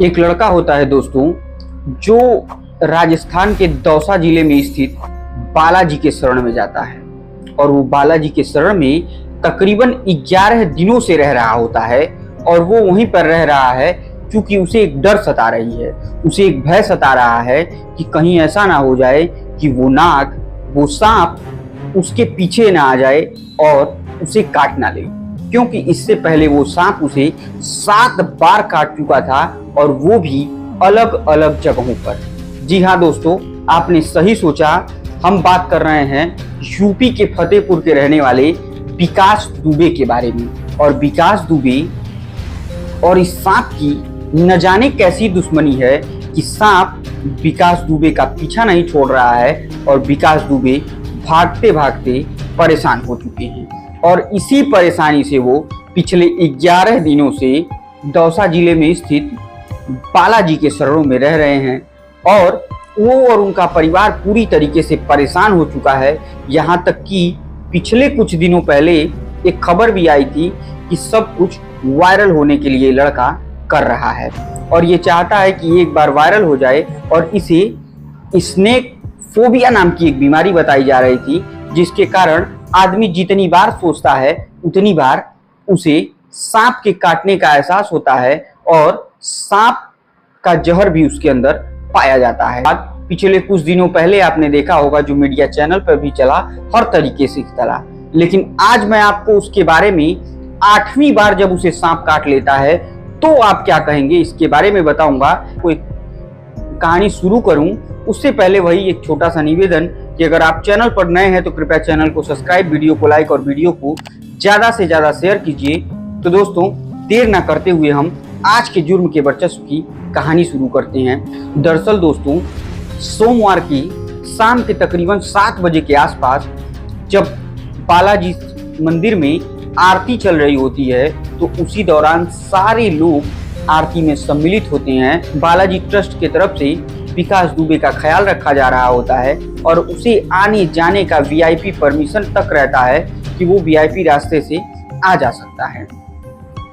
एक लड़का होता है दोस्तों, जो राजस्थान के दौसा जिले में स्थित बालाजी के शरण में जाता है और वो बालाजी के शरण में तकरीबन 11 दिनों से रह रहा होता है। और वो वहीं पर रह रहा है क्योंकि उसे एक डर सता रही है, उसे एक भय सता रहा है कि कहीं ऐसा ना हो जाए कि वो नाग, वो सांप उसके पीछे ना आ जाए और उसे काट ना ले, क्योंकि इससे पहले वो सांप उसे 7 बार काट चुका था और वो भी अलग अलग जगहों पर। जी हाँ दोस्तों, आपने सही सोचा, हम बात कर रहे हैं यूपी के फतेहपुर के रहने वाले विकास दुबे के बारे में। और विकास दुबे और इस सांप की न जाने कैसी दुश्मनी है कि सांप विकास दुबे का पीछा नहीं छोड़ रहा है और विकास दुबे भागते भागते परेशान हो चुके हैं। और इसी परेशानी से वो पिछले 11 दिनों से दौसा जिले में स्थित बालाजी के शरणों में रह रहे हैं और वो और उनका परिवार पूरी तरीके से परेशान हो चुका है। यहाँ तक कि पिछले कुछ दिनों पहले एक खबर भी आई थी कि सब कुछ वायरल होने के लिए लड़का कर रहा है और ये चाहता है कि एक बार वायरल हो जाए। और इसे स्नेक फोबिया नाम की एक बीमारी बताई जा रही थी, जिसके कारण आदमी जितनी बार सोचता है उतनी बार उसे सांप के काटने का एहसास होता है और सांप का जहर भी उसके अंदर पाया जाता है। पिछले कुछ दिनों पहले आपने देखा होगा, जो मीडिया चैनल पर भी चला, हर तरीके से चला। लेकिन आज मैं आपको उसके बारे में 8वीं बार जब उसे सांप काट लेता है तो आप क्या कहेंगे, इसके बारे में बताऊंगा। कोई कहानी शुरू करूं उससे पहले वही एक छोटा सा निवेदन कि अगर आप चैनल पर नए हैं तो कृपया चैनल को सब्सक्राइब, वीडियो को लाइक और वीडियो को ज्यादा से ज्यादा शेयर कीजिए। तो दोस्तों, देर ना करते हुए हम आज के जुर्म के वर्चस्व की कहानी शुरू करते हैं। दरअसल दोस्तों, सोमवार की शाम के तकरीबन 7 बजे के आसपास जब बालाजी मंदिर में आरती चल रही होती है तो उसी दौरान सारे लोग आरती में सम्मिलित होते हैं। बालाजी ट्रस्ट की तरफ से विकास दुबे का ख्याल रखा जा रहा होता है और उसे आने जाने का वीआईपी परमिशन तक रहता है कि वो वीआईपी रास्ते से आ जा सकता है।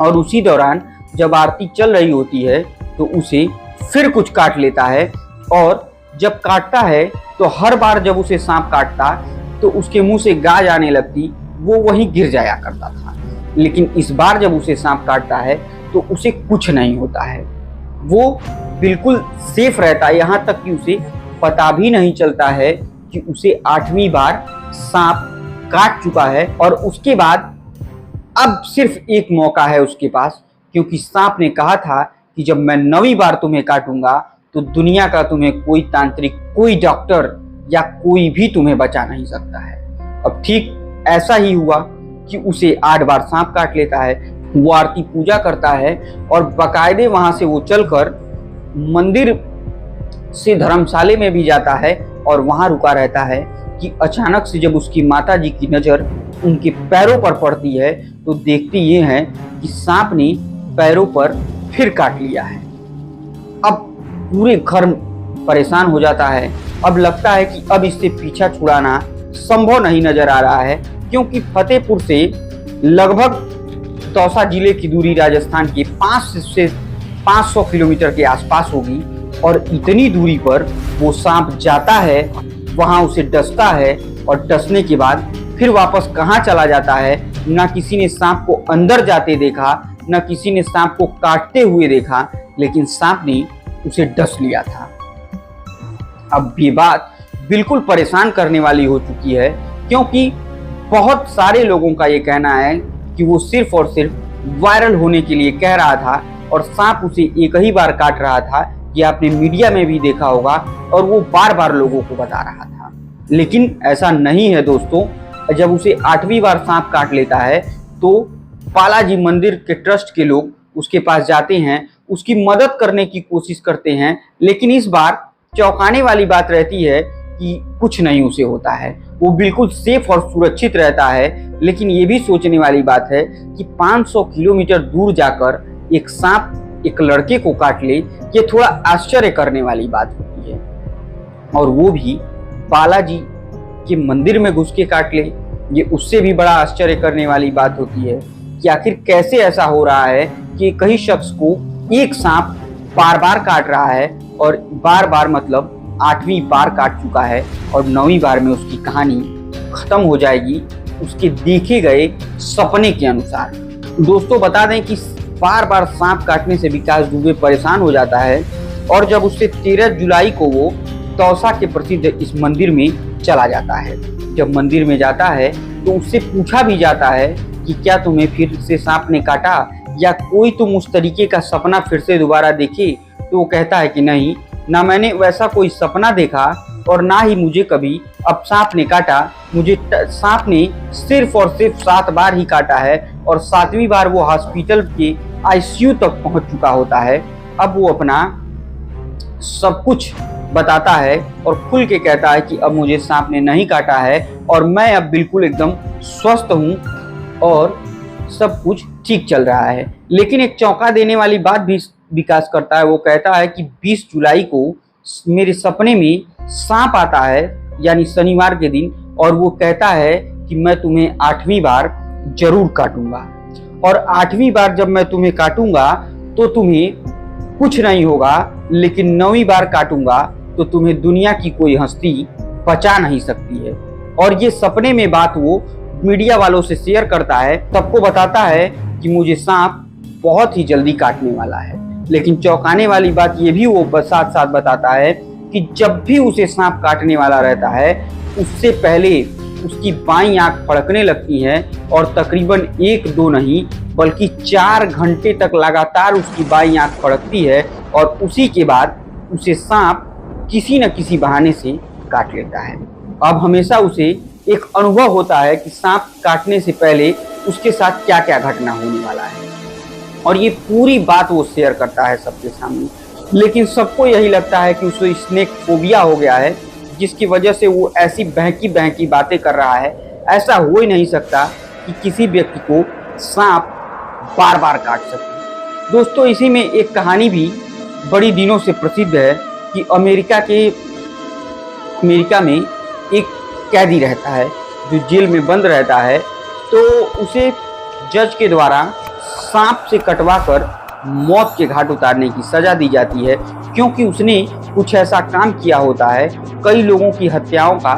और उसी दौरान जब आरती चल रही होती है तो उसे फिर कुछ काट लेता है और जब काटता है तो हर बार जब उसे सांप काटता तो उसके मुंह से गाज आने लगती, वो वहीं गिर जाया करता था। लेकिन इस बार जब उसे सांप काटता है तो उसे कुछ नहीं होता है, वो बिल्कुल सेफ रहता है। यहाँ तक कि उसे पता भी नहीं चलता है कि उसे 8वीं बार सांप काट चुका है। और उसके बाद अब सिर्फ एक मौका है उसके पास, क्योंकि सांप ने कहा था कि जब मैं 9वीं बार तुम्हें काटूंगा तो दुनिया का तुम्हें कोई तांत्रिक, कोई डॉक्टर या कोई भी तुम्हें बचा नहीं सकता है। अब ठीक ऐसा ही हुआ कि उसे 8 बार सांप काट लेता है। वो आरती पूजा करता है और बाकायदे वहां से वो चलकर मंदिर से धर्मशाले में भी जाता है और वहां रुका रहता है कि अचानक से जब उसकी माता जी की नजर उनके पैरों पर पड़ती है तो देखती ये है कि सांप ने पैरों पर फिर काट लिया है। अब पूरे घर परेशान हो जाता है। अब लगता है कि अब इससे पीछा छुड़ाना संभव नहीं नजर आ रहा है, क्योंकि फतेहपुर से लगभग दौसा जिले की दूरी राजस्थान के 500 किलोमीटर के आसपास होगी। और इतनी दूरी पर वो सांप जाता है, वहां उसे डसता है और डसने के बाद फिर वापस कहाँ चला जाता है, ना किसी ने सांप को अंदर जाते देखा, ना किसी ने सांप को काटते हुए देखा, लेकिन सांप ने उसे डस लिया था। अब ये बात बिल्कुल परेशान करने वाली हो चुकी है, क्योंकि बहुत सारे लोगों का ये कहना है कि वो सिर्फ और सिर्फ वायरल होने के लिए कह रहा था और सांप उसे एक ही बार काट रहा था। ये आपने मीडिया में भी देखा होगा और वो बार बार लोगों को बता रहा था। लेकिन ऐसा नहीं है दोस्तों। जब उसे 8वीं बार सांप काट लेता है तो बालाजी मंदिर के ट्रस्ट के लोग उसके पास जाते हैं, उसकी मदद करने की कोशिश करते हैं। लेकिन इस बार चौंकाने वाली बात रहती है कि कुछ नहीं उसे होता है, वो बिल्कुल सेफ और सुरक्षित रहता है। लेकिन ये भी सोचने वाली बात है कि 500 किलोमीटर दूर जाकर एक सांप एक लड़के को काट ले, ये थोड़ा आश्चर्य करने वाली बात होती है। और वो भी बालाजी के मंदिर में घुस के काट ले, ये उससे भी बड़ा आश्चर्य करने वाली बात होती है कि आखिर कैसे ऐसा हो रहा है कि कई शख्स को एक सांप बार बार काट रहा है और बार बार मतलब 8वीं बार काट चुका है और 9वीं बार में उसकी कहानी खत्म हो जाएगी उसके देखे गए सपने के अनुसार। दोस्तों बता दें कि बार बार सांप काटने से विकास दुबे परेशान हो जाता है और जब उससे 13 जुलाई को वो दौसा के प्रसिद्ध इस मंदिर में चला जाता है। जब मंदिर में जाता है तो उससे पूछा भी जाता है कि क्या तुम्हें फिर से सांप ने काटा या कोई तुम उस तरीके का सपना फिर से दोबारा देखे, तो वो कहता है कि नहीं, ना मैंने वैसा कोई सपना देखा और ना ही मुझे कभी अब सांप ने काटा। मुझे सांप ने सिर्फ और सिर्फ 7 बार ही काटा है और 7वीं बार वो हॉस्पिटल के आईसीयू तक पहुंच चुका होता है। अब वो अपना सब कुछ बताता है और खुल के कहता है कि अब मुझे सांप ने नहीं काटा है और मैं अब बिल्कुल एकदम स्वस्थ हूँ और सब कुछ ठीक चल रहा है। लेकिन एक चौंका देने वाली बात भी विकास करता है। वो कहता है कि 20 जुलाई को मेरे सपने में सांप आता है, यानी शनिवार के दिन, और वो कहता है कि मैं तुम्हें 8वीं बार जरूर काटूंगा और 8वीं बार जब मैं तुम्हें काटूंगा तो तुम्हें कुछ नहीं होगा, लेकिन 9वीं बार काटूंगा तो तुम्हें दुनिया की कोई हस्ती बचा नहीं सकती है। और ये सपने में बात वो मीडिया वालों से शेयर करता है, सबको बताता है कि मुझे सांप बहुत ही जल्दी काटने वाला है। लेकिन चौंकाने वाली बात ये भी वो साथ साथ बताता है कि जब भी उसे सांप काटने वाला रहता है उससे पहले उसकी बाईं आंख फड़कने लगती है और तकरीबन 1-2 नहीं बल्कि 4 घंटे तक लगातार उसकी बाईं आंख फड़कती है और उसी के बाद उसे सांप किसी न किसी बहाने से काट लेता है। अब हमेशा उसे एक अनुभव होता है कि सांप काटने से पहले उसके साथ क्या क्या घटना होने वाला है और ये पूरी बात वो शेयर करता है सबके सामने। लेकिन सबको यही लगता है कि उसे स्नेक फोबिया हो गया है, जिसकी वजह से वो ऐसी बहकी बहकी बातें कर रहा है। ऐसा हो ही नहीं सकता कि किसी व्यक्ति को सांप बार बार काट सके। दोस्तों इसी में एक कहानी भी बड़ी दिनों से प्रसिद्ध है कि अमेरिका में एक कैदी रहता है जो जेल में बंद रहता है, तो उसे जज के द्वारा सांप से कटवाकर मौत के घाट उतारने की सजा दी जाती है, क्योंकि उसने कुछ ऐसा काम किया होता है, कई लोगों की हत्याओं का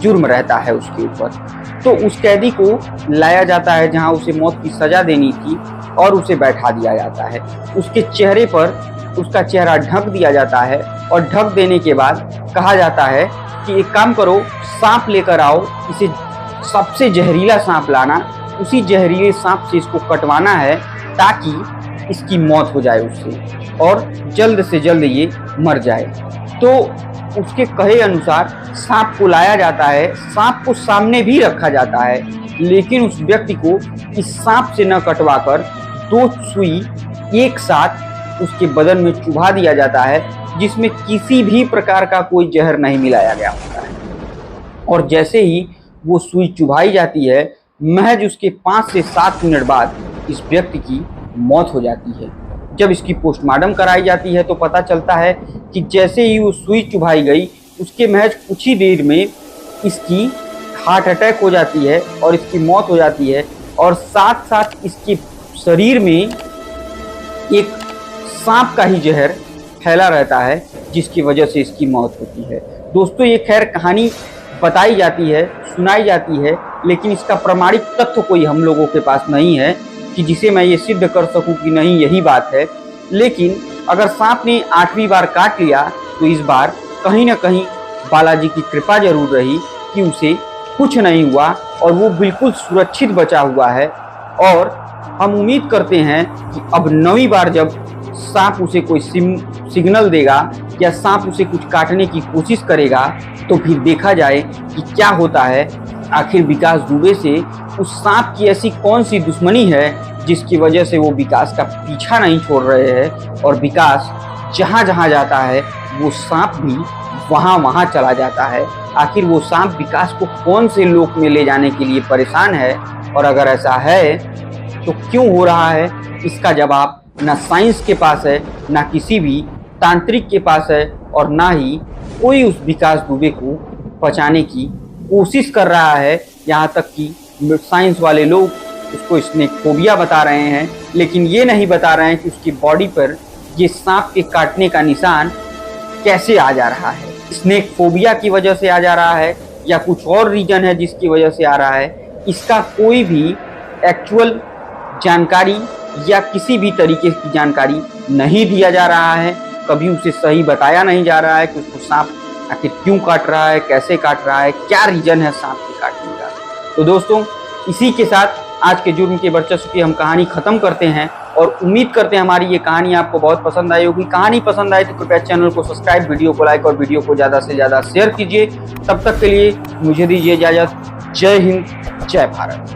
जुर्म रहता है उसके ऊपर। तो उस कैदी को लाया जाता है जहां उसे मौत की सजा देनी थी और उसे बैठा दिया जाता है। उसके चेहरे पर उसका चेहरा ढक दिया जाता है और ढक देने के बाद कहा जाता है कि एक काम करो, सांप लेकर आओ, इसे सबसे जहरीला सांप लाना, उसी जहरीले सांप से इसको कटवाना है ताकि इसकी मौत हो जाए उससे और जल्द से जल्द ये मर जाए। तो उसके कहे अनुसार सांप को लाया जाता है, सांप को सामने भी रखा जाता है, लेकिन उस व्यक्ति को इस सांप से न कटवाकर 2 सुई एक साथ उसके बदन में चुभा दिया जाता है, जिसमें किसी भी प्रकार का कोई जहर नहीं मिलाया गया होता है। और जैसे ही वो सुई चुभाई जाती है, महज उसके 5 से 7 मिनट बाद इस व्यक्ति की मौत हो जाती है। जब इसकी पोस्टमार्टम कराई जाती है तो पता चलता है कि जैसे ही वो सुई चुभाई गई उसके महज कुछ ही देर में इसकी हार्ट अटैक हो जाती है और इसकी मौत हो जाती है और साथ साथ इसके शरीर में एक सांप का ही जहर फैला रहता है, जिसकी वजह से इसकी मौत होती है। दोस्तों ये खैर कहानी बताई जाती है, सुनाई जाती है, लेकिन इसका प्रमाणिक तथ्य कोई हम लोगों के पास नहीं है कि जिसे मैं ये सिद्ध कर सकूं कि नहीं यही बात है। लेकिन अगर सांप ने 8वीं बार काट लिया तो इस बार कहीं ना कहीं बालाजी की कृपा जरूर रही कि उसे कुछ नहीं हुआ और वो बिल्कुल सुरक्षित बचा हुआ है। और हम उम्मीद करते हैं कि अब 9वीं बार जब सांप उसे कोई सिग्नल देगा या सांप उसे कुछ काटने की कोशिश करेगा तो फिर देखा जाए कि क्या होता है। आखिर विकास दुबे से उस सांप की ऐसी कौन सी दुश्मनी है जिसकी वजह से वो विकास का पीछा नहीं छोड़ रहे हैं और विकास जहाँ जहाँ जाता है वो सांप भी वहाँ वहाँ चला जाता है। आखिर वो सांप विकास को कौन से लोक में ले जाने के लिए परेशान है, और अगर ऐसा है तो क्यों हो रहा है, इसका जवाब ना साइंस के पास है, ना किसी भी तांत्रिक के पास है, और ना ही कोई उस विकास दुबे को बचाने की कोशिश कर रहा है। यहाँ तक कि साइंस वाले लोग उसको स्नेक फोबिया बता रहे हैं, लेकिन ये नहीं बता रहे हैं कि उसकी बॉडी पर ये सांप के काटने का निशान कैसे आ जा रहा है। स्नेक फोबिया की वजह से आ जा रहा है या कुछ और रीजन है जिसकी वजह से आ रहा है, इसका कोई भी एक्चुअल जानकारी या किसी भी तरीके की जानकारी नहीं दिया जा रहा है। कभी उसे सही बताया नहीं जा रहा है कि उसको सांप आखिर क्यों काट रहा है, कैसे काट रहा है, क्या रीजन है सांप के काटने का। तो दोस्तों, इसी के साथ आज के जुर्म के वर्चस्व की हम कहानी खत्म करते हैं और उम्मीद करते हैं हमारी ये कहानी आपको बहुत पसंद आई होगी। कहानी पसंद आए तो कृपया चैनल को सब्सक्राइब, वीडियो को लाइक और वीडियो को ज़्यादा से ज़्यादा शेयर कीजिए। तब तक के लिए मुझे दीजिए इजाज़त। जय हिंद, जय भारत।